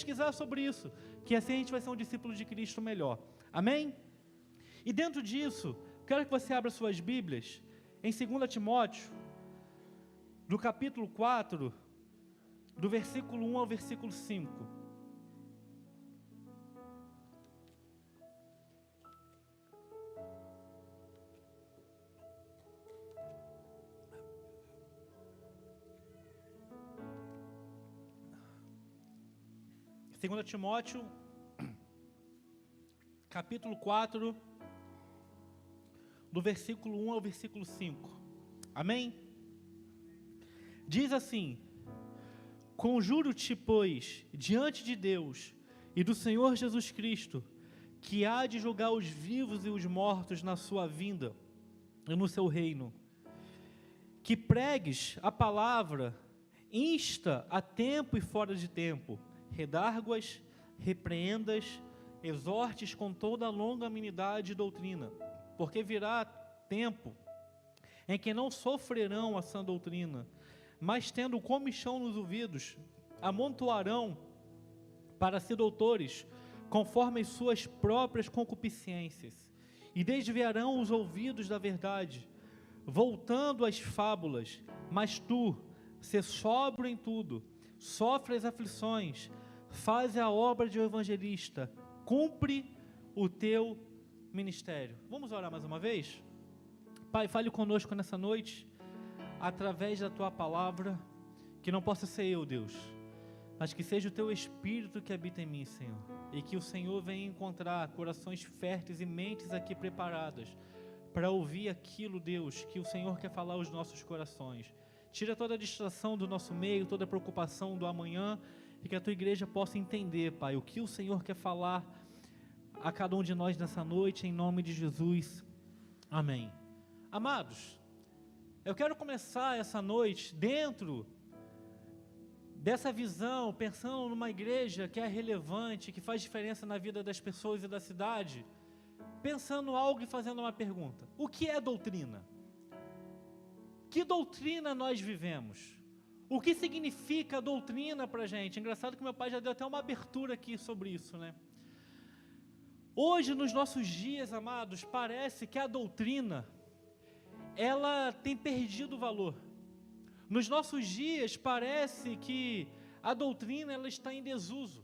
pesquisar sobre isso, que assim a gente vai ser um discípulo de Cristo melhor. Amém? E dentro disso, quero que você abra suas Bíblias em 2 Timóteo, do capítulo 4, do versículo 1 ao versículo 5. Segunda Timóteo, capítulo 4, do versículo 1 ao versículo 5. Amém? Diz assim: conjuro-te, pois, diante de Deus e do Senhor Jesus Cristo, que há de julgar os vivos e os mortos na sua vinda e no seu reino, que pregues a palavra, insta a tempo e fora de tempo, redarguas, repreendas, exortes com toda a longanimidade e doutrina, porque virá tempo em que não sofrerão a sã doutrina, mas tendo comichão nos ouvidos, amontoarão para si doutores, conforme as suas próprias concupiscências, e desviarão os ouvidos da verdade, voltando às fábulas. Mas tu, sê sóbrio em tudo, sofre as aflições, faz a obra de um evangelista, cumpre o teu ministério. Vamos orar mais uma vez? Pai, fale conosco nessa noite, através da tua palavra, que não possa ser eu, Deus, mas que seja o teu Espírito que habita em mim, Senhor, e que o Senhor venha encontrar corações férteis e mentes aqui preparadas para ouvir aquilo, Deus, que o Senhor quer falar aos nossos corações. Tira toda a distração do nosso meio, toda a preocupação do amanhã, e que a tua igreja possa entender, Pai, o que o Senhor quer falar a cada um de nós nessa noite, em nome de Jesus. Amém. Amados, eu quero começar essa noite dentro dessa visão, pensando numa igreja que é relevante, que faz diferença na vida das pessoas e da cidade, pensando algo e fazendo uma pergunta: o que é doutrina? Que doutrina nós vivemos? O que significa doutrina para a gente? Engraçado que meu pai já deu até uma abertura aqui sobre isso, né? Hoje, nos nossos dias, amados, parece que a doutrina, ela tem perdido valor. Nos nossos dias, parece que a doutrina, ela está em desuso.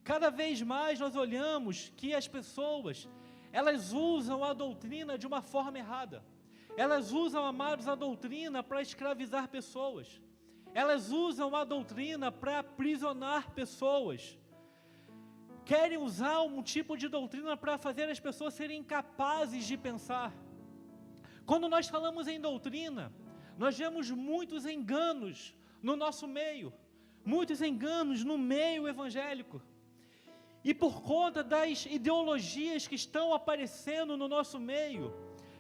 Cada vez mais nós olhamos que as pessoas, elas usam a doutrina de uma forma errada. Elas usam, amados, a doutrina para escravizar pessoas. Elas usam a doutrina para aprisionar pessoas. Querem usar um tipo de doutrina para fazer as pessoas serem incapazes de pensar. Quando nós falamos em doutrina, nós vemos muitos enganos no nosso meio, muitos enganos no meio evangélico. E por conta das ideologias que estão aparecendo no nosso meio,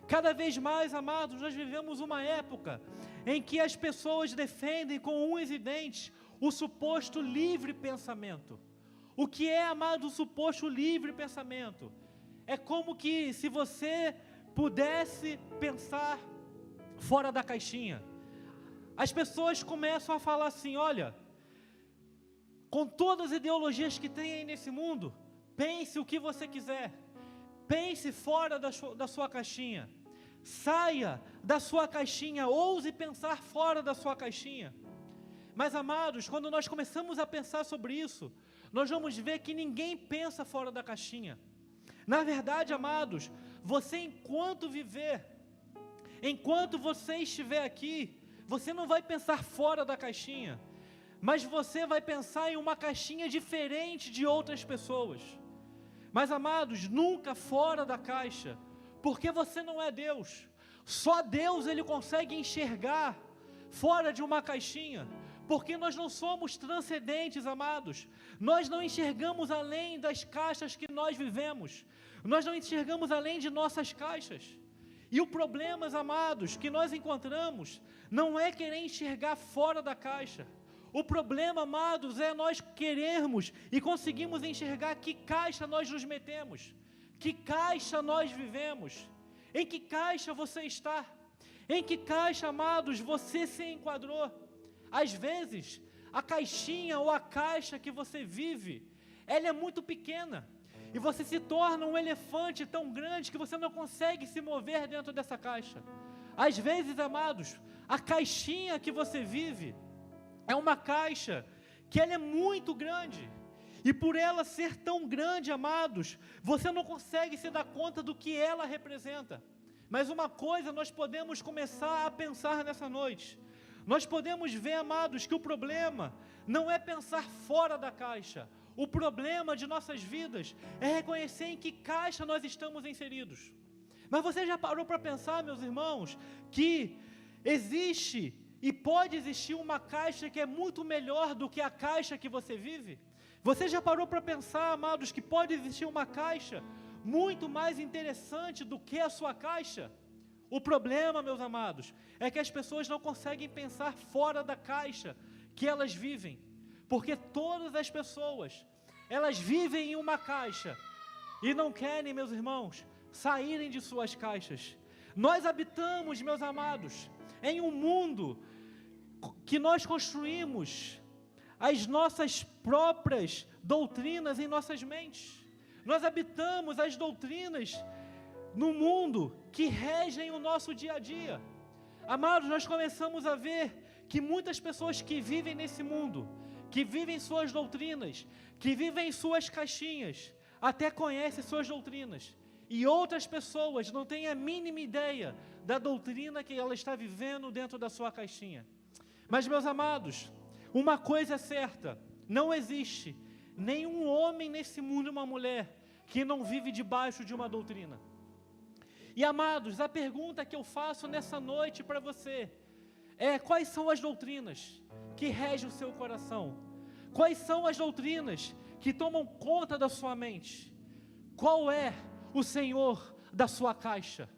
cada vez mais, amados, nós vivemos uma época em que as pessoas defendem com unhas e dentes o suposto livre pensamento. O que é, amado, o suposto livre pensamento? É como que se você pudesse pensar fora da caixinha. As pessoas começam a falar assim: olha, com todas as ideologias que tem aí nesse mundo, pense o que você quiser, pense fora da sua caixinha, saia da sua caixinha, ouse pensar fora da sua caixinha. Mas, amados, quando nós começamos a pensar sobre isso, nós vamos ver que ninguém pensa fora da caixinha. Na verdade, amados, você enquanto viver, enquanto você estiver aqui, você não vai pensar fora da caixinha, mas você vai pensar em uma caixinha diferente de outras pessoas. Mas, amados, nunca fora da caixa, porque você não é Deus. Só Deus, Ele consegue enxergar fora de uma caixinha, porque nós não somos transcendentes, amados. Nós não enxergamos além das caixas que nós vivemos. Nós não enxergamos além de nossas caixas. E o problema, amados, que nós encontramos, não é querer enxergar fora da caixa. O problema, amados, é nós querermos e conseguimos enxergar que caixa nós nos metemos, que caixa nós vivemos, em que caixa você está, em que caixa, amados, você se enquadrou. Às vezes, a caixinha ou a caixa que você vive, ela é muito pequena. E você se torna um elefante tão grande que você não consegue se mover dentro dessa caixa. Às vezes, amados, a caixinha que você vive é uma caixa que ela é muito grande. E por ela ser tão grande, amados, você não consegue se dar conta do que ela representa. Mas uma coisa nós podemos começar a pensar nessa noite. Nós podemos ver, amados, que o problema não é pensar fora da caixa. O problema de nossas vidas é reconhecer em que caixa nós estamos inseridos. Mas você já parou para pensar, meus irmãos, que existe e pode existir uma caixa que é muito melhor do que a caixa que você vive? Você já parou para pensar, amados, que pode existir uma caixa muito mais interessante do que a sua caixa? O problema, meus amados, é que as pessoas não conseguem pensar fora da caixa que elas vivem, porque todas as pessoas, elas vivem em uma caixa e não querem, meus irmãos, saírem de suas caixas. Nós habitamos, meus amados, em um mundo que nós construímos as nossas próprias doutrinas em nossas mentes. Nós habitamos as doutrinas no mundo que regem o nosso dia a dia. Amados, nós começamos a ver que muitas pessoas que vivem nesse mundo, que vivem suas doutrinas, que vivem suas caixinhas, até conhecem suas doutrinas, e outras pessoas não têm a mínima ideia da doutrina que ela está vivendo dentro da sua caixinha. Mas, meus amados, uma coisa é certa: não existe nenhum homem nesse mundo e uma mulher que não vive debaixo de uma doutrina. E, amados, a pergunta que eu faço nessa noite para você é: quais são as doutrinas que regem o seu coração? Quais são as doutrinas que tomam conta da sua mente? Qual é o Senhor da sua caixa?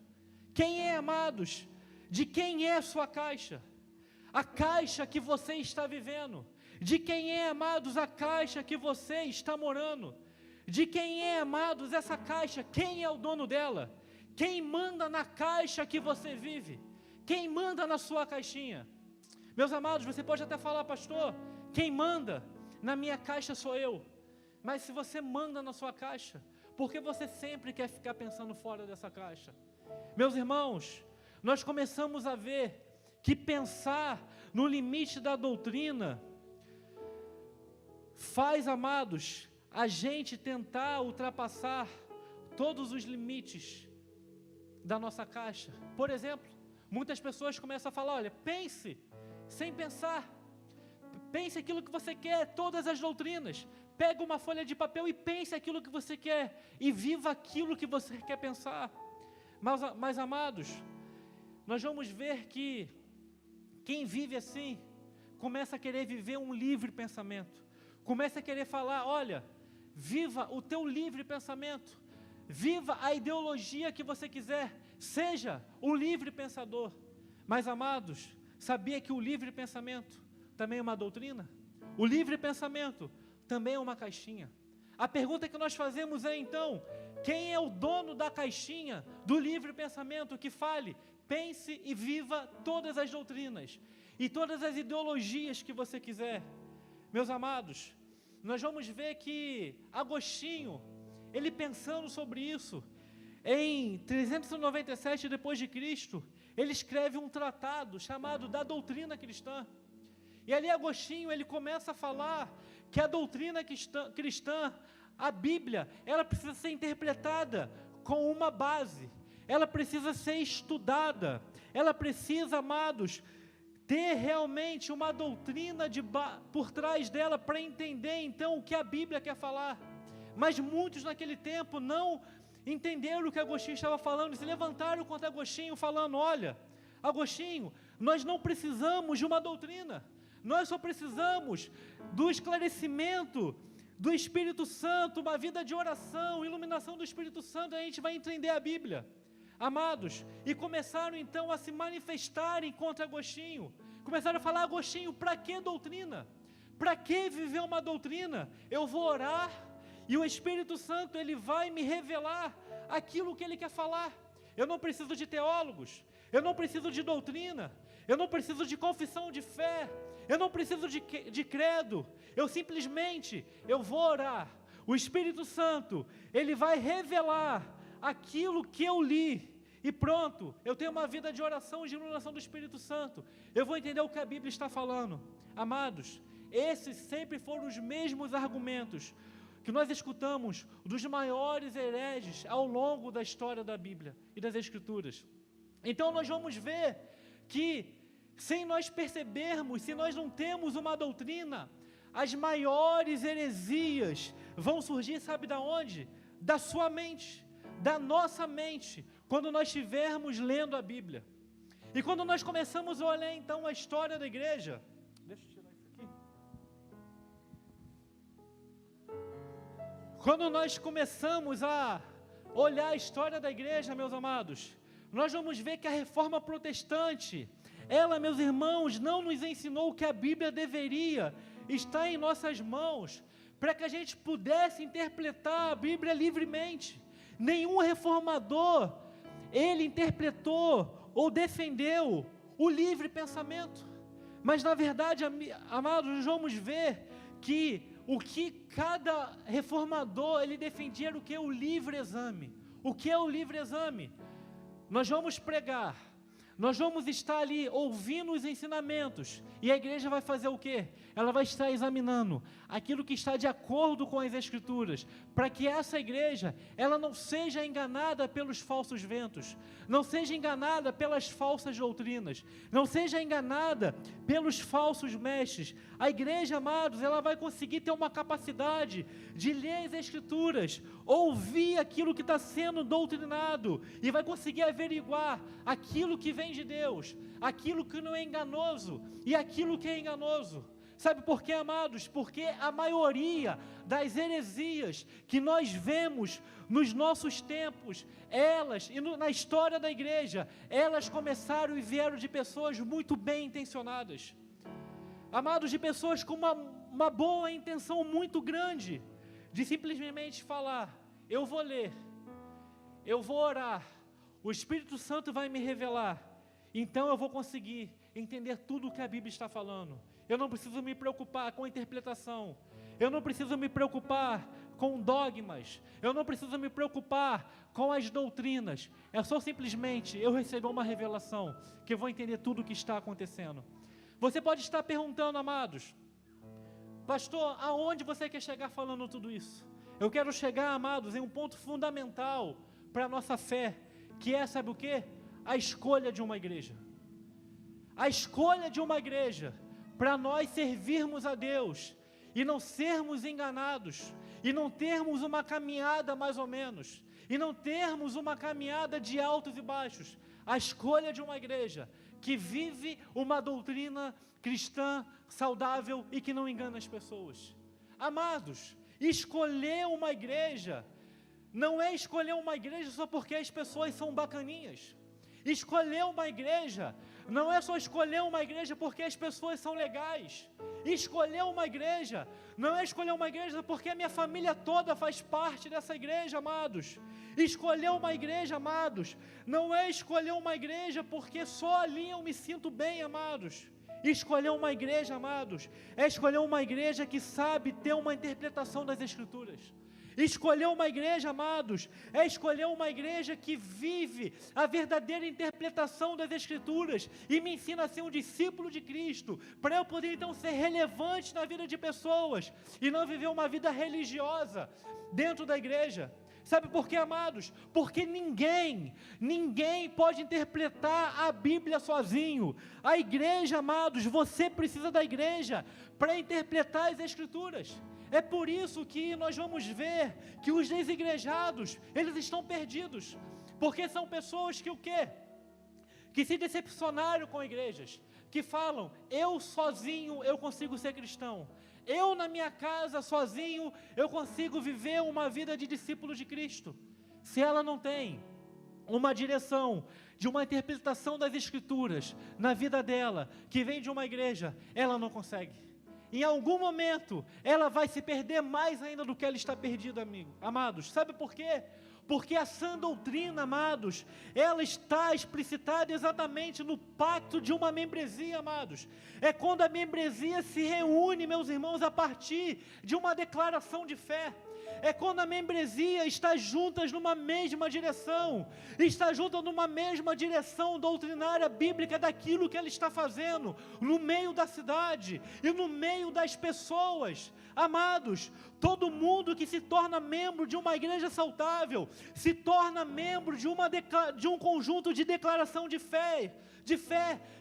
Quem é, amados? De quem é a sua caixa? A caixa que você está vivendo. De quem é, amados, a caixa que você está morando? De quem é, amados, essa caixa? Quem é o dono dela? Quem manda na caixa que você vive? Quem manda na sua caixinha? Meus amados, você pode até falar: pastor, quem manda na minha caixa sou eu. Mas se você manda na sua caixa, por que você sempre quer ficar pensando fora dessa caixa? Meus irmãos, nós começamos a ver que pensar no limite da doutrina faz, amados, a gente tentar ultrapassar todos os limites da nossa caixa. Por exemplo, muitas pessoas começam a falar: olha, pense sem pensar, pense aquilo que você quer, todas as doutrinas. Pega uma folha de papel e pense aquilo que você quer e viva aquilo que você quer pensar. Mas, amados, nós vamos ver que quem vive assim começa a querer viver um livre pensamento, começa a querer falar: olha, viva o teu livre pensamento, viva a ideologia que você quiser, seja um livre pensador. Mas, amados, sabia que o livre pensamento também é uma doutrina? O livre pensamento também é uma caixinha. A pergunta que nós fazemos é, então, quem é o dono da caixinha do livre pensamento que fale, pense e viva todas as doutrinas e todas as ideologias que você quiser? Meus amados, nós vamos ver que Agostinho, ele pensando sobre isso, em 397 depois de Cristo, ele escreve um tratado chamado da doutrina cristã. E ali Agostinho, ele começa a falar que a doutrina cristã, a Bíblia, ela precisa ser interpretada com uma base, ela precisa ser estudada, ela precisa, amados, ter realmente uma doutrina por trás dela para entender então o que a Bíblia quer falar. Mas muitos naquele tempo não entenderam o que Agostinho estava falando, e se levantaram contra Agostinho falando: olha, Agostinho, nós não precisamos de uma doutrina, nós só precisamos do esclarecimento do Espírito Santo, uma vida de oração, iluminação do Espírito Santo, a gente vai entender a Bíblia. Amados, e começaram então a se manifestarem contra Agostinho, começaram a falar: Agostinho, para que doutrina? Para que viver uma doutrina? Eu vou orar e o Espírito Santo, ele vai me revelar aquilo que ele quer falar. Eu não preciso de teólogos, eu não preciso de doutrina, eu não preciso de confissão de fé, Eu não preciso de credo. Eu vou orar. O Espírito Santo, Ele vai revelar aquilo que eu li. E pronto, eu tenho uma vida de oração e de iluminação do Espírito Santo. Eu vou entender o que a Bíblia está falando. Amados, esses sempre foram os mesmos argumentos que nós escutamos dos maiores hereges ao longo da história da Bíblia e das Escrituras. Então nós vamos ver que, sem nós percebermos, se nós não temos uma doutrina, as maiores heresias vão surgir, sabe da onde? Da sua mente, da nossa mente, quando nós estivermos lendo a Bíblia. E quando nós começamos a olhar então a história da igreja, deixa eu tirar isso aqui. Quando nós começamos a olhar a história da igreja, meus amados, nós vamos ver que a reforma protestante, ela, meus irmãos, não nos ensinou o que a Bíblia deveria estar em nossas mãos, para que a gente pudesse interpretar a Bíblia livremente. Nenhum reformador, ele interpretou ou defendeu o livre pensamento. Mas na verdade, amados, nós vamos ver que o que cada reformador, ele defendia era o que? O livre exame. O que é o livre exame? Nós vamos pregar, nós vamos estar ali ouvindo os ensinamentos, e a igreja vai fazer o quê? Ela vai estar examinando aquilo que está de acordo com as Escrituras, para que essa igreja, ela não seja enganada pelos falsos ventos, não seja enganada pelas falsas doutrinas, não seja enganada pelos falsos mestres. A igreja, amados, ela vai conseguir ter uma capacidade de ler as Escrituras, ouvir aquilo que está sendo doutrinado, e vai conseguir averiguar aquilo que vem de Deus, aquilo que não é enganoso, e aquilo que é enganoso. Sabe por quê, amados? Porque a maioria das heresias que nós vemos nos nossos tempos, elas, e na história da igreja, elas começaram e vieram de pessoas muito bem intencionadas. Amados, de pessoas com uma boa intenção muito grande, de simplesmente falar: eu vou ler, eu vou orar, o Espírito Santo vai me revelar, então eu vou conseguir entender tudo o que a Bíblia está falando. Eu não preciso me preocupar com a interpretação, eu não preciso me preocupar com dogmas, eu não preciso me preocupar com as doutrinas, é só simplesmente eu receber uma revelação, que eu vou entender tudo o que está acontecendo. Você pode estar perguntando, amados: pastor, aonde você quer chegar falando tudo isso? Eu quero chegar, amados, em um ponto fundamental para a nossa fé, que é, sabe o quê? A escolha de uma igreja. A escolha de uma igreja, para nós servirmos a Deus, e não sermos enganados, e não termos uma caminhada mais ou menos, e não termos uma caminhada de altos e baixos. A escolha de uma igreja que vive uma doutrina cristã saudável e que não engana as pessoas. Amados, escolher uma igreja não é escolher uma igreja só porque as pessoas são bacaninhas. Escolher uma igreja não é só escolher uma igreja porque as pessoas são legais. Escolher uma igreja não é escolher uma igreja porque a minha família toda faz parte dessa igreja, amados. Escolher uma igreja, amados, não é escolher uma igreja porque só ali eu me sinto bem, amados. Escolher uma igreja, amados, é escolher uma igreja que sabe ter uma interpretação das Escrituras. Escolher uma igreja, amados, é escolher uma igreja que vive a verdadeira interpretação das Escrituras e me ensina a ser um discípulo de Cristo, para eu poder então ser relevante na vida de pessoas e não viver uma vida religiosa dentro da igreja. Sabe por quê, amados? Porque ninguém pode interpretar a Bíblia sozinho. A igreja, amados, você precisa da igreja para interpretar as Escrituras. É por isso que nós vamos ver que os desigrejados, eles estão perdidos, porque são pessoas que o quê? Que se decepcionaram com igrejas, que falam: eu sozinho eu consigo ser cristão, eu na minha casa sozinho eu consigo viver uma vida de discípulo de Cristo. Se ela não tem uma direção de uma interpretação das Escrituras na vida dela, que vem de uma igreja, ela não consegue. Em algum momento, ela vai se perder mais ainda do que ela está perdida, amados. Sabe por quê? Porque a sã doutrina, amados, ela está explicitada exatamente no pacto de uma membresia, amados. É quando a membresia se reúne, meus irmãos, a partir de uma declaração de fé. É quando a membresia está juntas numa mesma direção, está junta numa mesma direção doutrinária bíblica daquilo que ela está fazendo, no meio da cidade e no meio das pessoas. Amados, todo mundo que se torna membro de uma igreja saudável, se torna membro de um conjunto de declaração de fé,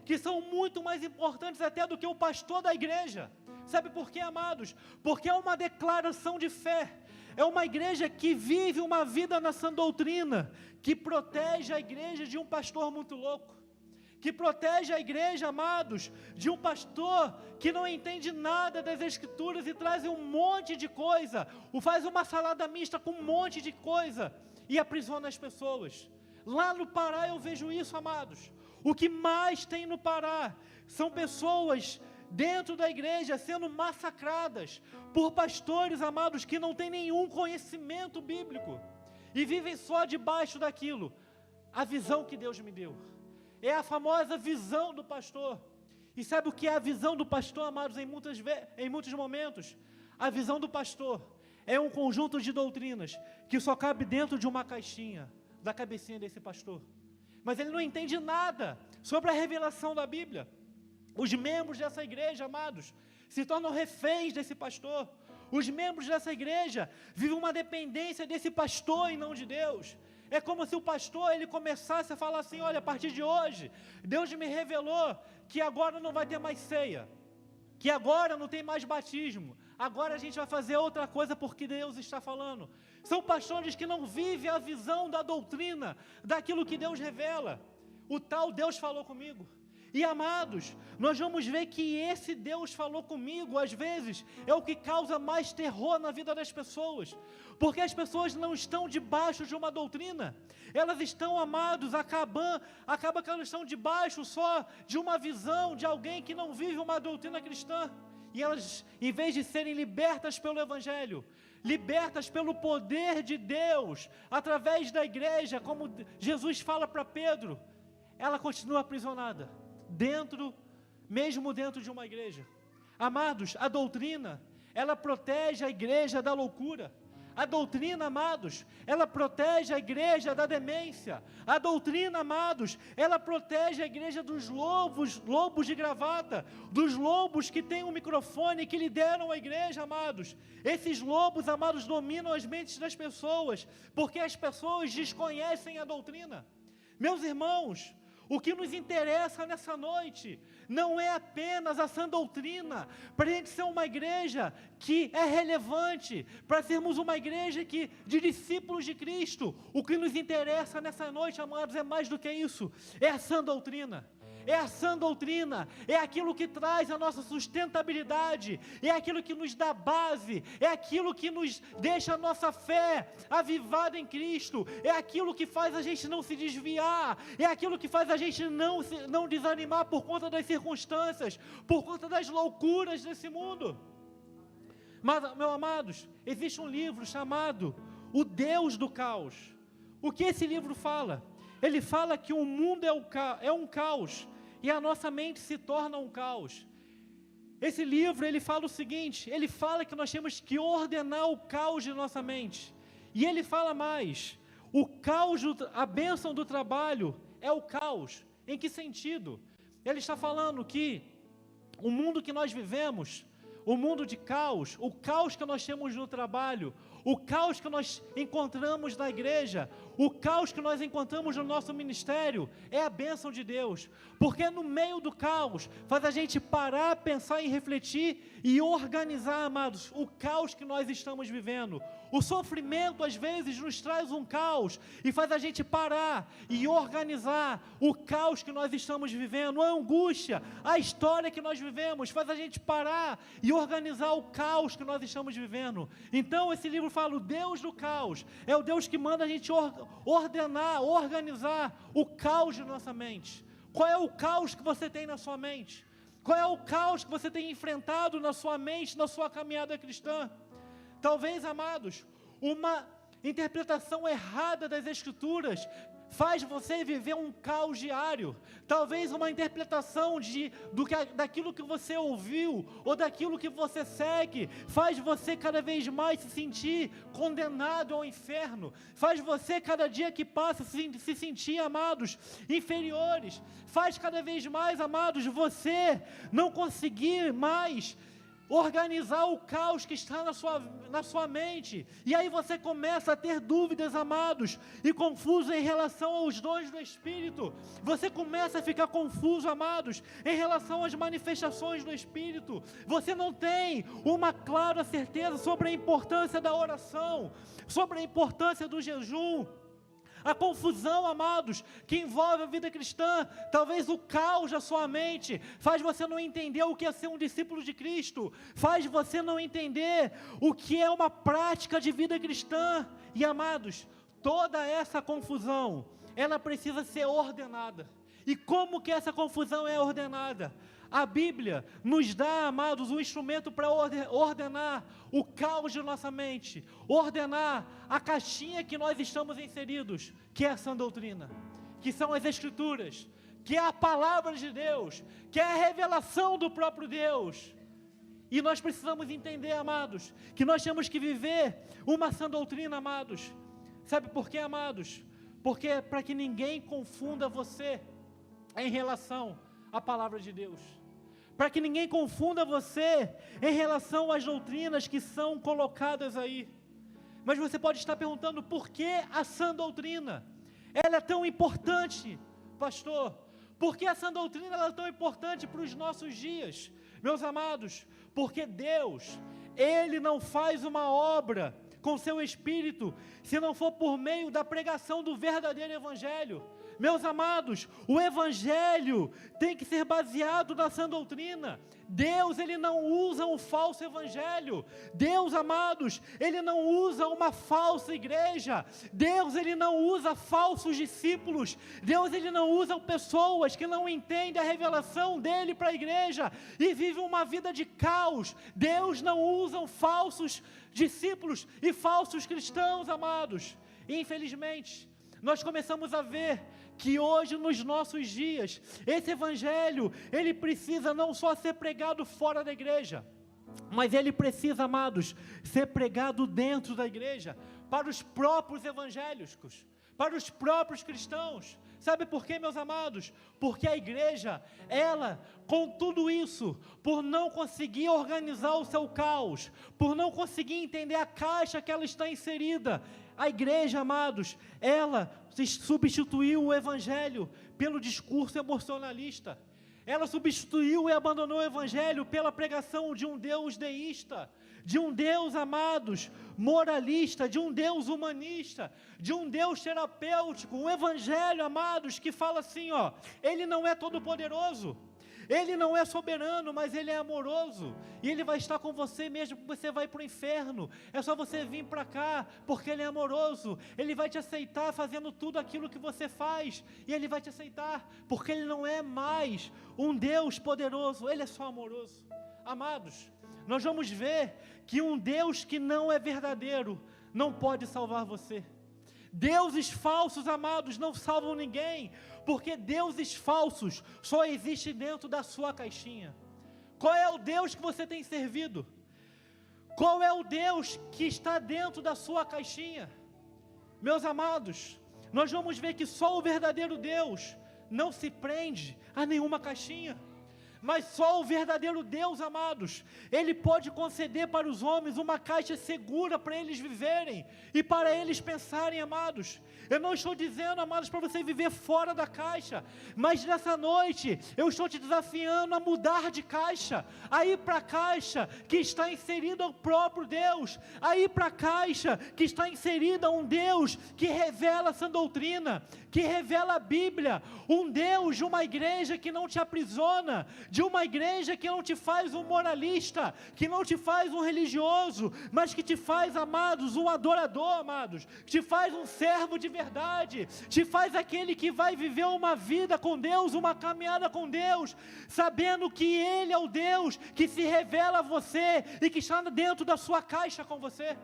que são muito mais importantes até do que o pastor da igreja. Sabe por quê, amados? Porque é uma declaração de fé. É uma igreja que vive uma vida na sã doutrina, que protege a igreja de um pastor muito louco, que protege a igreja, amados, de um pastor que não entende nada das escrituras e traz um monte de coisa, faz uma salada mista com um monte de coisa e aprisiona as pessoas. Lá no Pará eu vejo isso, amados. O que mais tem no Pará são pessoas dentro da igreja sendo massacradas por pastores, amados, que não têm nenhum conhecimento bíblico e vivem só debaixo daquilo. A visão que Deus me deu é a famosa visão do pastor. E sabe o que é a visão do pastor, amados, em muitos momentos? A visão do pastor é um conjunto de doutrinas que só cabe dentro de uma caixinha, da cabecinha desse pastor. Mas ele não entende nada sobre a revelação da Bíblia. Os membros dessa igreja, amados, se tornam reféns desse pastor. Os membros dessa igreja vivem uma dependência desse pastor e não de Deus. É como se o pastor, ele começasse a falar assim: olha, a partir de hoje, Deus me revelou que agora não vai ter mais ceia, que agora não tem mais batismo, agora a gente vai fazer outra coisa porque Deus está falando. São pastores que não vivem a visão da doutrina, daquilo que Deus revela. O tal Deus falou comigo. E amados, nós vamos ver que esse Deus falou comigo, às vezes, é o que causa mais terror na vida das pessoas, porque as pessoas não estão debaixo de uma doutrina, elas estão, amados, acaba que elas estão debaixo só de uma visão de alguém que não vive uma doutrina cristã, e elas, em vez de serem libertas pelo Evangelho, libertas pelo poder de Deus, através da igreja, como Jesus fala para Pedro, ela continua aprisionada, mesmo dentro de uma igreja. Amados, a doutrina, ela protege a igreja da loucura. A doutrina, amados, ela protege a igreja da demência. A doutrina, amados, ela protege a igreja dos lobos de gravata, dos lobos que têm um microfone e que lideram a igreja, amados. Esses lobos, amados, dominam as mentes das pessoas, porque as pessoas desconhecem a doutrina. Meus irmãos, o que nos interessa nessa noite não é apenas a sã doutrina, para a gente ser uma igreja que é relevante, para sermos uma igreja de discípulos de Cristo. O que nos interessa nessa noite, amados, é mais do que isso, é a sã doutrina. É a sã doutrina, é aquilo que traz a nossa sustentabilidade, é aquilo que nos dá base, é aquilo que nos deixa a nossa fé avivada em Cristo, é aquilo que faz a gente não se desviar, é aquilo que faz a gente não desanimar por conta das circunstâncias, por conta das loucuras desse mundo. Mas, meus amados, existe um livro chamado O Deus do Caos. O que esse livro fala? Ele fala que o mundo é um caos, e a nossa mente se torna um caos. Esse livro, ele fala o seguinte, ele fala que nós temos que ordenar o caos de nossa mente. E ele fala mais, o caos, a bênção do trabalho é o caos. Em que sentido? Ele está falando que o mundo que nós vivemos, o mundo de caos, o caos que nós temos no trabalho, o caos que nós encontramos na igreja, o caos que nós encontramos no nosso ministério, é a bênção de Deus, porque no meio do caos, faz a gente parar, pensar e refletir e organizar, amados, o caos que nós estamos vivendo. O sofrimento às vezes nos traz um caos e faz a gente parar e organizar o caos que nós estamos vivendo, a angústia, a história que nós vivemos, faz a gente parar e organizar o caos que nós estamos vivendo. Então esse livro fala, o Deus do caos, é o Deus que manda a gente ordenar, organizar o caos de nossa mente. Qual é o caos que você tem na sua mente? Qual é o caos que você tem enfrentado na sua mente, na sua caminhada cristã? Talvez, amados, uma interpretação errada das Escrituras faz você viver um caos diário. Talvez uma interpretação daquilo que você ouviu, ou daquilo que você segue, faz você cada vez mais se sentir condenado ao inferno, faz você cada dia que passa se sentir, amados, inferiores, faz cada vez mais, amados, você não conseguir mais organizar o caos que está na sua mente, e aí você começa a ter dúvidas, amados, e confuso em relação aos dons do Espírito, você começa a ficar confuso, amados, em relação às manifestações do Espírito, você não tem uma clara certeza sobre a importância da oração, sobre a importância do jejum. A confusão, amados, que envolve a vida cristã, talvez o caos da sua mente, faz você não entender o que é ser um discípulo de Cristo, faz você não entender o que é uma prática de vida cristã. E, amados, toda essa confusão, ela precisa ser ordenada. E como que essa confusão é ordenada? A Bíblia nos dá, amados, um instrumento para ordenar o caos de nossa mente, ordenar a caixinha que nós estamos inseridos, que é a sã doutrina, que são as Escrituras, que é a palavra de Deus, que é a revelação do próprio Deus. E nós precisamos entender, amados, que nós temos que viver uma sã doutrina, amados. Sabe por quê, amados? Porque é para que ninguém confunda você em relação à palavra de Deus, para que ninguém confunda você em relação às doutrinas que são colocadas aí. Mas você pode estar perguntando, por que a sã doutrina? Ela é tão importante, pastor? Por que a sã doutrina ela é tão importante para os nossos dias? Meus amados, porque Deus, Ele não faz uma obra com seu Espírito, se não for por meio da pregação do verdadeiro Evangelho. Meus amados, o Evangelho tem que ser baseado na sã doutrina. Deus, Ele não usa um falso Evangelho. Deus, amados, Ele não usa uma falsa igreja. Deus, Ele não usa falsos discípulos. Deus, Ele não usa pessoas que não entendem a revelação dEle para a igreja e vivem uma vida de caos. Deus não usa falsos discípulos e falsos cristãos, amados. E, infelizmente, nós começamos a ver que hoje, nos nossos dias, esse Evangelho, ele precisa não só ser pregado fora da igreja, mas ele precisa, amados, ser pregado dentro da igreja, para os próprios evangélicos, para os próprios cristãos. Sabe por quê, meus amados? Porque a igreja, ela, com tudo isso, por não conseguir organizar o seu caos, por não conseguir entender a caixa que ela está inserida, a igreja, amados, ela substituiu o Evangelho pelo discurso emocionalista. Ela substituiu e abandonou o Evangelho pela pregação de um Deus deísta, de um Deus, amados, moralista, de um Deus humanista, de um Deus terapêutico, um Evangelho, amados, que fala assim, ó, Ele não é todo-poderoso, Ele não é soberano, mas Ele é amoroso, e Ele vai estar com você mesmo que você vai para o inferno. É só você vir para cá, porque Ele é amoroso. Ele vai te aceitar fazendo tudo aquilo que você faz, e Ele vai te aceitar, porque Ele não é mais um Deus poderoso, Ele é só amoroso. Amados, nós vamos ver que um Deus que não é verdadeiro não pode salvar você. Deuses falsos, amados, não salvam ninguém, porque deuses falsos só existem dentro da sua caixinha. Qual é o Deus que você tem servido? Qual é o Deus que está dentro da sua caixinha? Meus amados, nós vamos ver que só o verdadeiro Deus não se prende a nenhuma caixinha. Mas só o verdadeiro Deus, amados, Ele pode conceder para os homens uma caixa segura para eles viverem e para eles pensarem, amados. Eu não estou dizendo, amados, para você viver fora da caixa, mas nessa noite eu estou te desafiando a mudar de caixa, a ir para a caixa que está inserida o próprio Deus, a ir para a caixa que está inserida um Deus que revela essa doutrina, que revela a Bíblia, um Deus de uma igreja que não te aprisiona, de uma igreja que não te faz um moralista, que não te faz um religioso, mas que te faz, amados, um adorador, amados, te faz um servo de verdade, te faz aquele que vai viver uma vida com Deus, uma caminhada com Deus, sabendo que Ele é o Deus que se revela a você e que está dentro da sua caixa com você.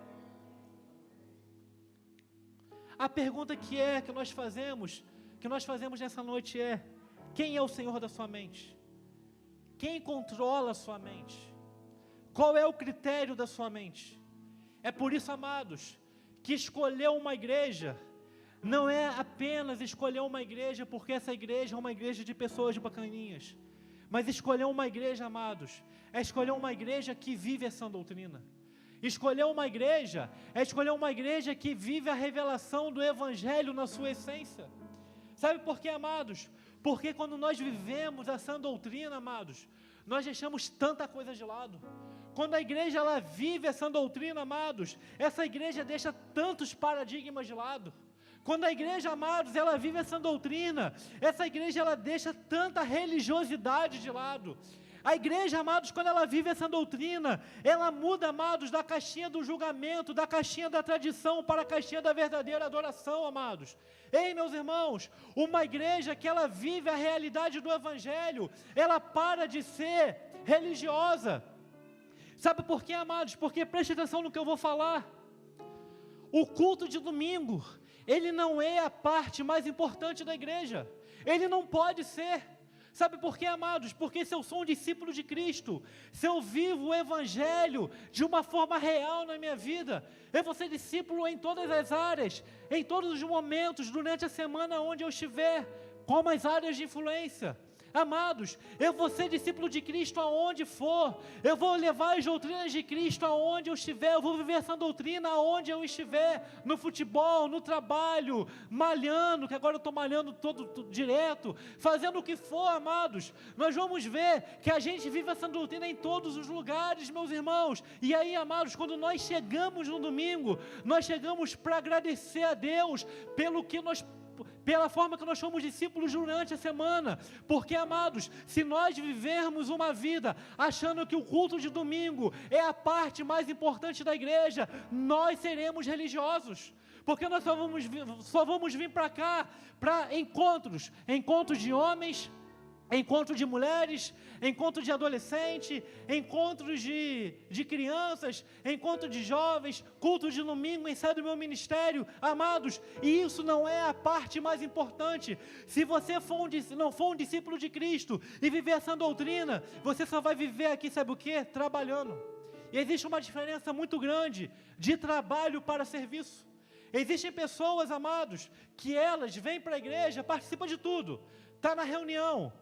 a pergunta que nós fazemos nessa noite é: quem é o Senhor da sua mente? Quem controla a sua mente? Qual é o critério da sua mente? É por isso, amados, que escolher uma igreja não é apenas escolher uma igreja porque essa igreja é uma igreja de pessoas bacaninhas, mas escolher uma igreja, amados, é escolher uma igreja que vive essa doutrina. Escolher uma igreja é escolher uma igreja que vive a revelação do Evangelho na sua essência. Sabe por quê, amados? Porque quando nós vivemos essa doutrina, amados, nós deixamos tanta coisa de lado. Quando a igreja ela vive essa doutrina, amados, essa igreja deixa tantos paradigmas de lado. Quando a igreja, amados, ela vive essa doutrina, essa igreja ela deixa tanta religiosidade de lado. A igreja, amados, quando ela vive essa doutrina, ela muda, amados, da caixinha do julgamento, da caixinha da tradição para a caixinha da verdadeira adoração, amados. Ei, meus irmãos, uma igreja que ela vive a realidade do Evangelho, ela para de ser religiosa. Sabe por quê, amados? Porque preste atenção no que eu vou falar. O culto de domingo, ele não é a parte mais importante da igreja. Ele não pode ser. Sabe por quê, amados? Porque se eu sou um discípulo de Cristo, se eu vivo o Evangelho de uma forma real na minha vida, eu vou ser discípulo em todas as áreas, em todos os momentos, durante a semana onde eu estiver, como as áreas de influência. Amados, eu vou ser discípulo de Cristo aonde for, eu vou levar as doutrinas de Cristo aonde eu estiver, eu vou viver essa doutrina aonde eu estiver, no futebol, no trabalho, malhando, que agora eu estou malhando todo direto, fazendo o que for, amados. Nós vamos ver que a gente vive essa doutrina em todos os lugares, meus irmãos. E aí, amados, quando nós chegamos no domingo, nós chegamos para agradecer a Deus pela forma que nós somos discípulos durante a semana, porque, amados, se nós vivermos uma vida achando que o culto de domingo é a parte mais importante da igreja, nós seremos religiosos, porque nós só vamos vir para cá, para encontros de homens, encontro de mulheres, encontro de adolescente, encontros de crianças, encontro de jovens, culto de domingo em sede do meu ministério, amados, e isso não é a parte mais importante. Se você não for um discípulo de Cristo e viver essa doutrina, você só vai viver aqui, sabe o quê? Trabalhando. E existe uma diferença muito grande de trabalho para serviço. Existem pessoas, amados, que elas vêm para a igreja, participam de tudo, está na reunião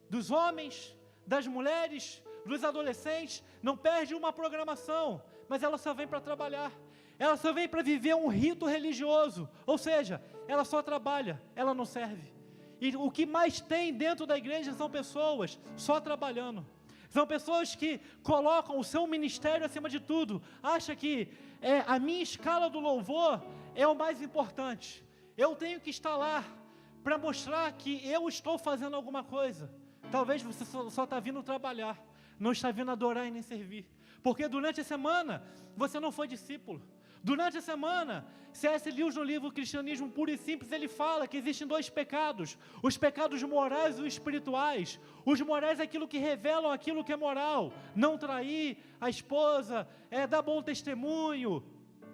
dos homens, das mulheres, dos adolescentes, não perde uma programação, mas ela só vem para trabalhar, ela só vem para viver um rito religioso, ou seja, ela só trabalha, ela não serve. E o que mais tem dentro da igreja são pessoas só trabalhando, são pessoas que colocam o seu ministério acima de tudo, acham que a minha escala do louvor é o mais importante, eu tenho que estar lá para mostrar que eu estou fazendo alguma coisa. Talvez você só está vindo trabalhar, não está vindo adorar e nem servir, porque durante a semana você não foi discípulo. Durante a semana, C.S. Lewis no livro Cristianismo Puro e Simples, ele fala que existem dois pecados, os pecados morais e os espirituais. Os morais é aquilo que revelam aquilo que é moral, não trair a esposa, dar bom testemunho,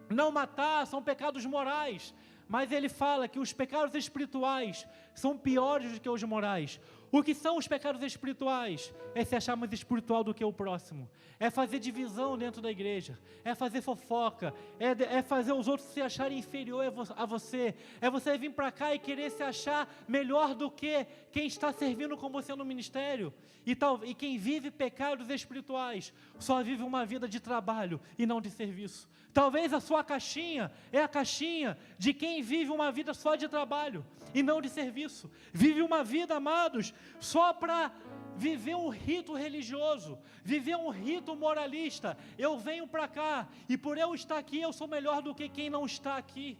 não matar, são pecados morais. Mas ele fala que os pecados espirituais são piores do que os morais. O que são os pecados espirituais? É se achar mais espiritual do que o próximo, é fazer divisão dentro da igreja, é fazer fofoca, é fazer os outros se acharem inferior a você, é você vir para cá e querer se achar melhor do que quem está servindo com você no ministério. E quem vive pecados espirituais só vive uma vida de trabalho e não de serviço. Talvez a sua caixinha é a caixinha de quem vive uma vida só de trabalho e não de serviço. Vive uma vida, amados, só para viver um rito religioso, viver um rito moralista. Eu venho para cá e por eu estar aqui eu sou melhor do que quem não está aqui.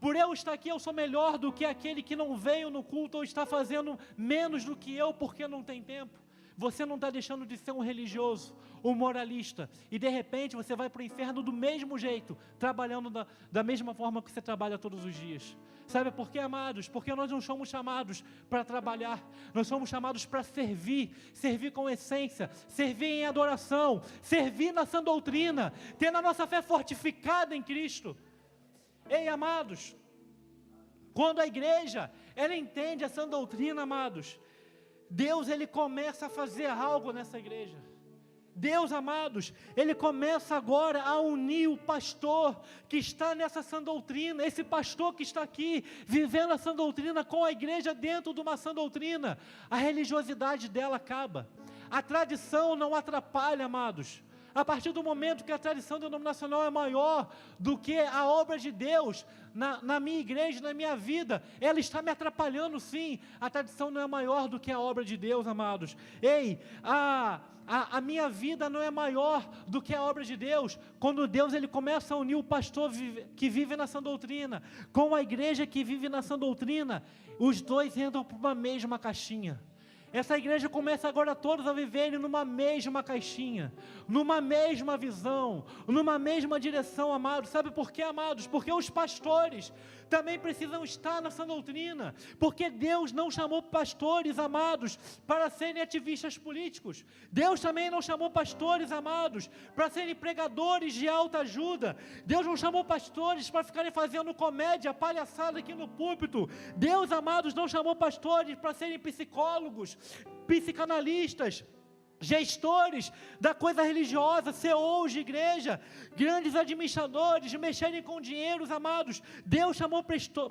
Por eu estar aqui eu sou melhor do que aquele que não veio no culto ou está fazendo menos do que eu porque não tem tempo. Você não está deixando de ser um religioso, um moralista, e de repente você vai para o inferno do mesmo jeito, trabalhando da mesma forma que você trabalha todos os dias. Sabe por quê, amados? Porque nós não somos chamados para trabalhar, nós somos chamados para servir com essência, servir em adoração, servir na sã doutrina, tendo a nossa fé fortificada em Cristo. Ei, amados, Quando a igreja, ela entende essa doutrina, amados, Deus, ele começa a fazer algo nessa igreja. Deus, amados, Ele começa agora a unir o pastor que está nessa sã doutrina, esse pastor que está aqui, vivendo a sã doutrina com a igreja dentro de uma sã doutrina. A religiosidade dela acaba, a tradição não atrapalha, amados. A partir do momento que a tradição denominacional é maior do que a obra de Deus na minha igreja, na minha vida, ela está me atrapalhando sim. A tradição não é maior do que a obra de Deus, amados. Ei, a minha vida não é maior do que a obra de Deus. Quando Deus, ele começa a unir o pastor que vive na sã doutrina com a igreja que vive na sã doutrina, os dois entram para uma mesma caixinha. Essa igreja começa agora todos a viverem numa mesma caixinha, numa mesma visão, numa mesma direção, amados. Sabe por quê, amados? Porque os pastores também precisam estar na sã doutrina, porque Deus não chamou pastores, amados, para serem ativistas políticos. Deus também não chamou pastores, amados, para serem pregadores de alta ajuda. Deus não chamou pastores para ficarem fazendo comédia, palhaçada aqui no púlpito. Deus, amados, não chamou pastores para serem psicólogos, psicanalistas, gestores da coisa religiosa, CEOs de igreja, grandes administradores, mexerem com dinheiros, amados. Deus chamou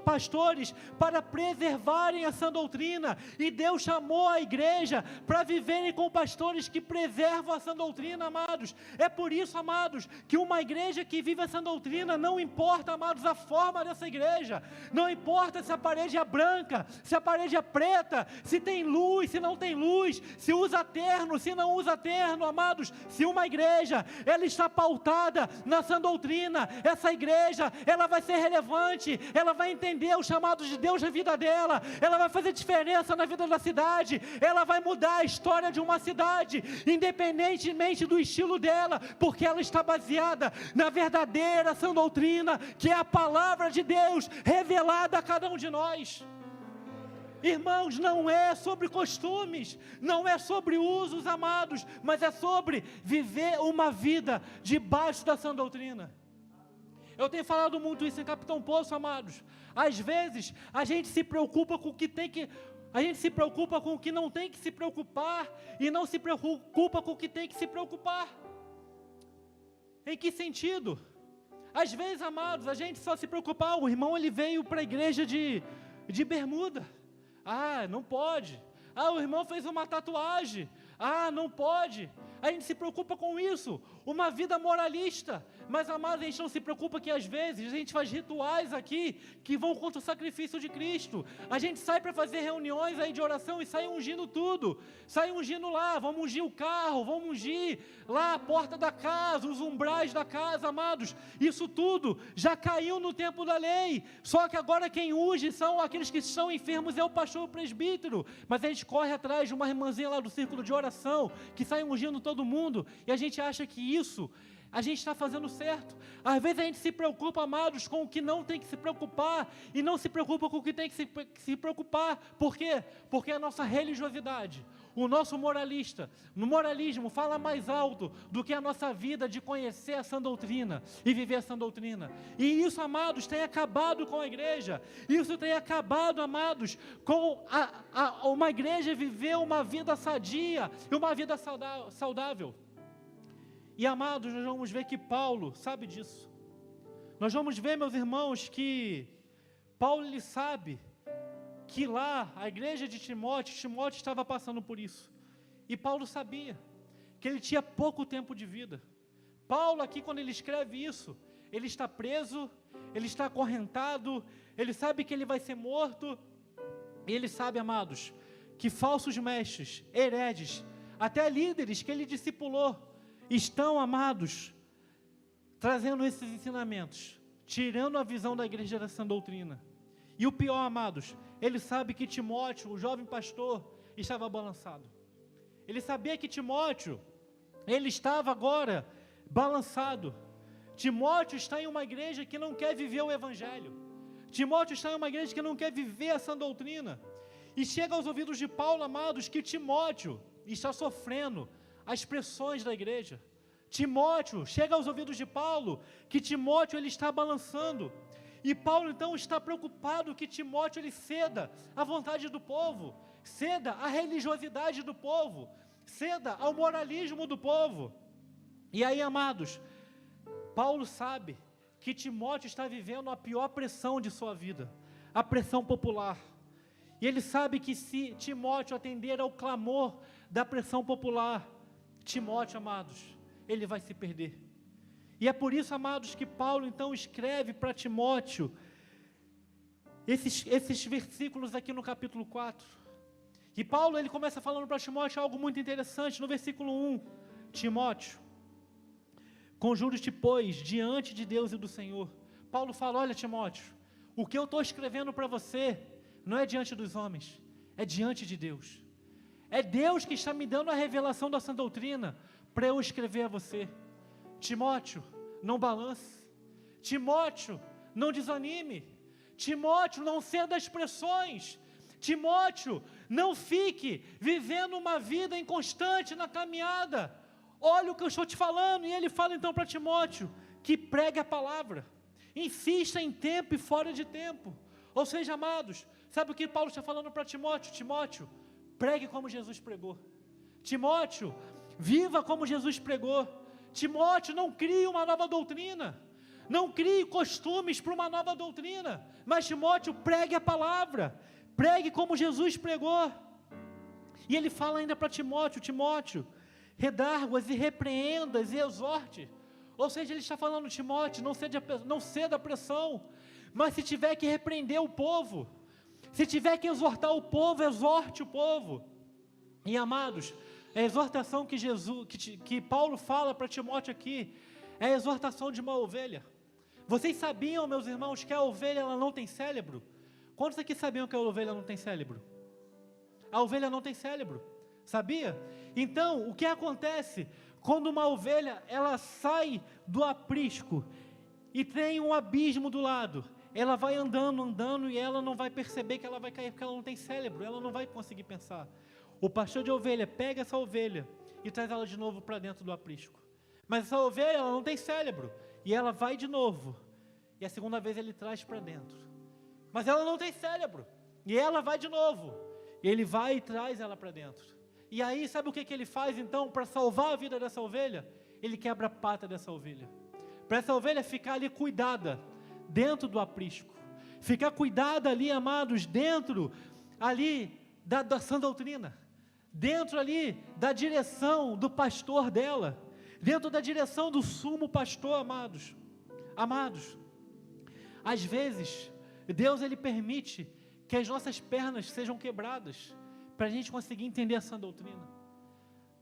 pastores para preservarem a sã doutrina, e Deus chamou a igreja para viverem com pastores que preservam a sã doutrina, amados. É por isso, amados, que uma igreja que vive a sã doutrina, não importa, amados, a forma dessa igreja, não importa se a parede é branca, se a parede é preta, se tem luz, se não tem luz, se usa terno, se não usa terno, amados. Se uma igreja, ela está pautada na sã doutrina, essa igreja, ela vai ser relevante, ela vai entender os chamados de Deus na vida dela, ela vai fazer diferença na vida da cidade, ela vai mudar a história de uma cidade, independentemente do estilo dela, porque ela está baseada na verdadeira sã doutrina, que é a palavra de Deus revelada a cada um de nós. Irmãos, não é sobre costumes, não é sobre usos, amados, mas é sobre viver uma vida debaixo da sã doutrina. Eu tenho falado muito isso em Capitão Poço, amados. Às vezes, a gente se preocupa com o que tem que... A gente se preocupa com o que não tem que se preocupar, e não se preocupa com o que tem que se preocupar. Em que sentido? Às vezes, amados, a gente só se preocupa, o irmão, ele veio para a igreja de bermuda. Ah, não pode. Ah, o irmão fez uma tatuagem. Ah, não pode. A gente se preocupa com isso, uma vida moralista. Mas, amados, a gente não se preocupa que às vezes a gente faz rituais aqui que vão contra o sacrifício de Cristo. A gente sai para fazer reuniões aí de oração e sai ungindo tudo. Sai ungindo lá, vamos ungir o carro, vamos ungir lá a porta da casa, os umbrais da casa, amados. Isso tudo já caiu no tempo da lei. Só que agora quem unge são aqueles que estão enfermos, é o pastor, o presbítero. Mas a gente corre atrás de uma irmãzinha lá do círculo de oração, que sai ungindo todo mundo, e a gente acha que isso a gente está fazendo certo. Às vezes a gente se preocupa, amados, com o que não tem que se preocupar, e não se preocupa com o que tem que se preocupar. Por quê? Porque a nossa religiosidade, o nosso moralismo fala mais alto do que a nossa vida de conhecer a sã doutrina e viver a sã doutrina. E isso, amados, tem acabado com a igreja. Isso tem acabado, amados, com uma igreja viver uma vida sadia e uma vida saudável. E, amados, nós vamos ver que Paulo sabe disso. Nós vamos ver, meus irmãos, que Paulo, ele sabe que lá, a igreja de Timóteo estava passando por isso. E Paulo sabia que ele tinha pouco tempo de vida. Paulo aqui, quando ele escreve isso, ele está preso, ele está acorrentado, ele sabe que ele vai ser morto. E ele sabe, amados, que falsos mestres, hereges, até líderes que ele discipulou, estão, amados, trazendo esses ensinamentos, tirando a visão da igreja da sã doutrina. E o pior, amados, ele sabe que Timóteo, o jovem pastor, estava balançado. Ele sabia que Timóteo, ele estava agora balançado. Timóteo está em uma igreja que não quer viver o evangelho. Timóteo está em uma igreja que não quer viver a sã doutrina. E chega aos ouvidos de Paulo, amados, que Timóteo está sofrendo as pressões da igreja. Timóteo, chega aos ouvidos de Paulo, que Timóteo, ele está balançando. E Paulo então está preocupado que Timóteo ele ceda à vontade do povo, ceda à religiosidade do povo, ceda ao moralismo do povo. E aí, amados, Paulo sabe que Timóteo está vivendo a pior pressão de sua vida, a pressão popular. E ele sabe que se Timóteo atender ao clamor da pressão popular, Timóteo, amados, ele vai se perder. E é por isso, amados, que Paulo então escreve para Timóteo esses versículos aqui no capítulo 4. E Paulo ele começa falando para Timóteo algo muito interessante no versículo 1. Timóteo, conjuro-te, pois, diante de Deus e do Senhor. Paulo fala, olha Timóteo, o que eu estou escrevendo para você não é diante dos homens, é diante de Deus. É Deus que está me dando a revelação da sã doutrina para eu escrever a você. Timóteo, não balance. Timóteo, não desanime. Timóteo, não ceda às pressões. Timóteo, não fique vivendo uma vida inconstante na caminhada. Olha o que eu estou te falando. E ele fala então para Timóteo, que pregue a palavra. Insista em tempo e fora de tempo. Ou seja, amados, sabe o que Paulo está falando para Timóteo? Timóteo, pregue como Jesus pregou. Timóteo, viva como Jesus pregou. Timóteo, não crie uma nova doutrina. Não crie costumes para uma nova doutrina. Mas Timóteo, pregue a palavra. Pregue como Jesus pregou. E ele fala ainda para Timóteo, Timóteo, redargue-as e repreenda-as e exorte. Ou seja, ele está falando, Timóteo, não ceda a pressão. Mas se tiver que repreender o povo, se tiver que exortar o povo, exorte o povo. E amados, a exortação que Paulo fala para Timóteo aqui, é a exortação de uma ovelha. Vocês sabiam, meus irmãos, que a ovelha ela não tem cérebro? Quantos aqui sabiam que a ovelha não tem cérebro? A ovelha não tem cérebro, sabia? Então, o que acontece quando uma ovelha ela sai do aprisco e tem um abismo do lado? Ela vai andando e ela não vai perceber que ela vai cair, porque ela não tem cérebro, ela não vai conseguir pensar. O pastor de ovelha pega essa ovelha e traz ela de novo para dentro do aprisco. Mas essa ovelha ela não tem cérebro, e ela vai de novo, e a segunda vez ele traz para dentro. Mas ela não tem cérebro, e ela vai de novo, e ele vai e traz ela para dentro. E aí, sabe o que ele faz então, para salvar a vida dessa ovelha? Ele quebra a pata dessa ovelha, para essa ovelha ficar ali cuidada, dentro do aprisco, ficar cuidada ali, amados, dentro ali da sã doutrina, dentro ali da direção do pastor dela, dentro da direção do sumo pastor, amados. Amados, às vezes, Deus ele permite que as nossas pernas sejam quebradas, para a gente conseguir entender a sã doutrina.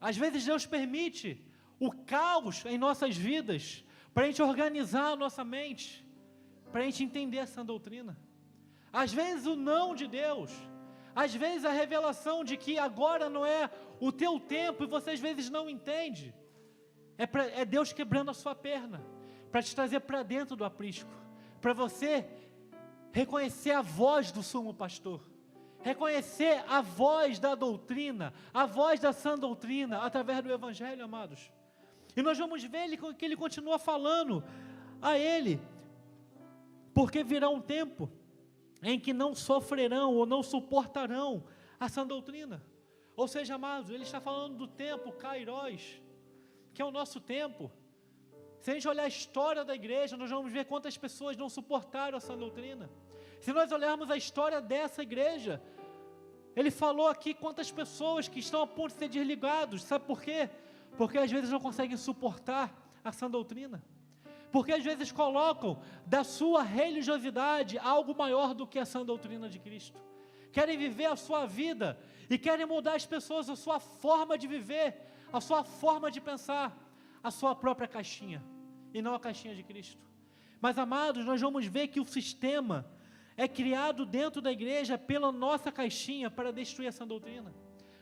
Às vezes Deus permite o caos em nossas vidas, para a gente organizar a nossa mente, para a gente entender a sã doutrina. Às vezes o não de Deus, às vezes a revelação de que agora não é o teu tempo, e você às vezes não entende, é Deus quebrando a sua perna, para te trazer para dentro do aprisco, para você reconhecer a voz do sumo pastor, reconhecer a voz da doutrina, a voz da sã doutrina, através do evangelho, amados. E nós vamos ver que ele continua falando a ele, porque virá um tempo em que não sofrerão ou não suportarão a sã doutrina. Ou seja, amados, ele está falando do tempo Kairos, que é o nosso tempo. Se a gente olhar a história da igreja, nós vamos ver quantas pessoas não suportaram a sã doutrina. Se nós olharmos a história dessa igreja, ele falou aqui quantas pessoas que estão a ponto de ser desligados. Sabe por quê? Porque às vezes não conseguem suportar a sã doutrina. Porque às vezes colocam da sua religiosidade algo maior do que a sã doutrina de Cristo. Querem viver a sua vida e querem mudar as pessoas, a sua forma de viver, a sua forma de pensar, a sua própria caixinha, e não a caixinha de Cristo. Mas, amados, nós vamos ver que o sistema é criado dentro da igreja pela nossa caixinha para destruir a sã doutrina.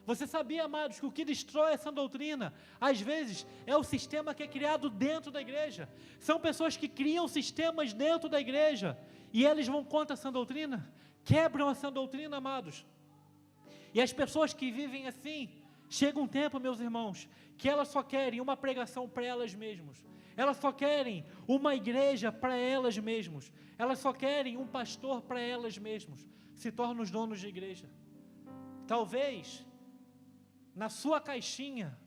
Você sabia, amados, que o que destrói essa doutrina, às vezes, é o sistema que é criado dentro da igreja. São pessoas que criam sistemas dentro da igreja, e eles vão contra a sã doutrina, quebram a sã doutrina, amados. E as pessoas que vivem assim, chega um tempo, meus irmãos, que elas só querem uma pregação para elas mesmas. Elas só querem uma igreja para elas mesmas. Elas só querem um pastor para elas mesmas. Se tornam os donos de igreja. Talvez, na sua caixinha,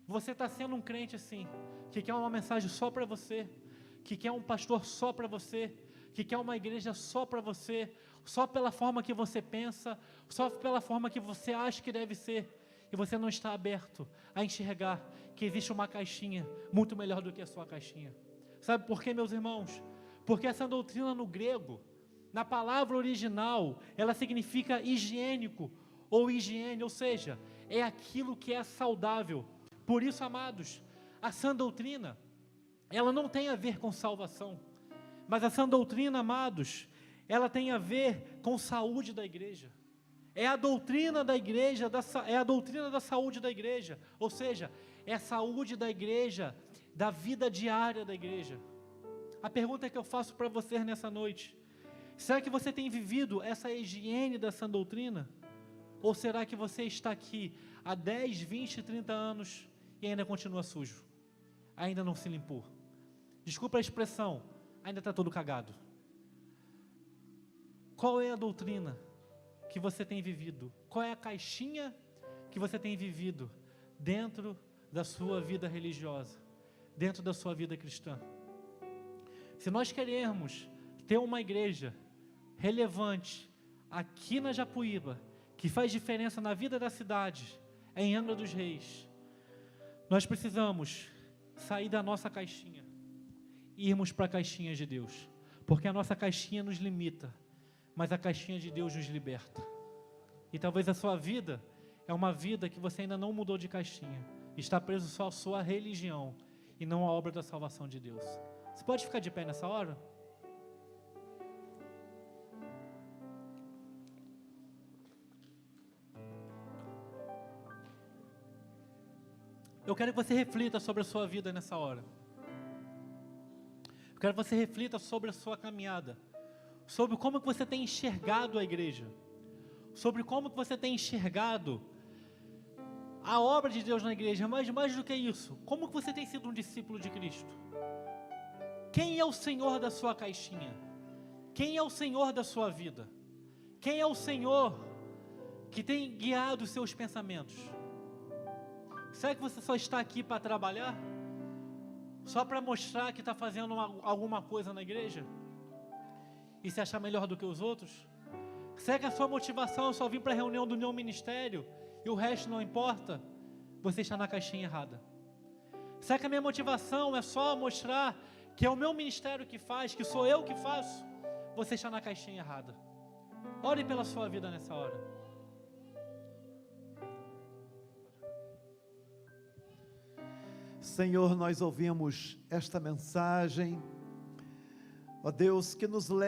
você está sendo um crente assim, que quer uma mensagem só para você, que quer um pastor só para você, que quer uma igreja só para você, só pela forma que você pensa, só pela forma que você acha que deve ser, e você não está aberto a enxergar que existe uma caixinha muito melhor do que a sua caixinha. Sabe por quê, meus irmãos? Porque essa doutrina no grego, na palavra original, ela significa higiênico ou higiene, ou seja, é aquilo que é saudável. Por isso, amados, a sã doutrina, ela não tem a ver com salvação, mas a sã doutrina, amados, ela tem a ver com saúde da igreja. É a doutrina da igreja, é a doutrina da saúde da igreja, ou seja, é a saúde da igreja, da vida diária da igreja. A pergunta que eu faço para você nessa noite: será que você tem vivido essa higiene da sã doutrina? Ou será que você está aqui há 10, 20, 30 anos e ainda continua sujo? Ainda não se limpou? Desculpa a expressão, ainda está todo cagado. Qual é a doutrina que você tem vivido? Qual é a caixinha que você tem vivido dentro da sua vida religiosa, dentro da sua vida cristã? Se nós queremos ter uma igreja relevante aqui na Japuíba, que faz diferença na vida da cidade, em Angra dos Reis, nós precisamos sair da nossa caixinha e irmos para a caixinha de Deus, porque a nossa caixinha nos limita, mas a caixinha de Deus nos liberta. E talvez a sua vida é uma vida que você ainda não mudou de caixinha, está preso só à sua religião e não à obra da salvação de Deus. Você pode ficar de pé nessa hora? Eu quero que você reflita sobre a sua vida nessa hora. Eu quero que você reflita sobre a sua caminhada, sobre como que você tem enxergado a igreja, sobre como que você tem enxergado a obra de Deus na igreja, mas mais do que isso, como que você tem sido um discípulo de Cristo? Quem é o Senhor da sua caixinha? Quem é o Senhor da sua vida? Quem é o Senhor que tem guiado os seus pensamentos? Será que você só está aqui para trabalhar? Só para mostrar que está fazendo alguma coisa na igreja? E se achar melhor do que os outros? Será que a sua motivação é só vir para a reunião do meu ministério e o resto não importa? Você está na caixinha errada. Será que a minha motivação é só mostrar que é o meu ministério que faz, que sou eu que faço? Você está na caixinha errada. Ore pela sua vida nessa hora. Senhor, nós ouvimos esta mensagem, ó Deus, que nos leva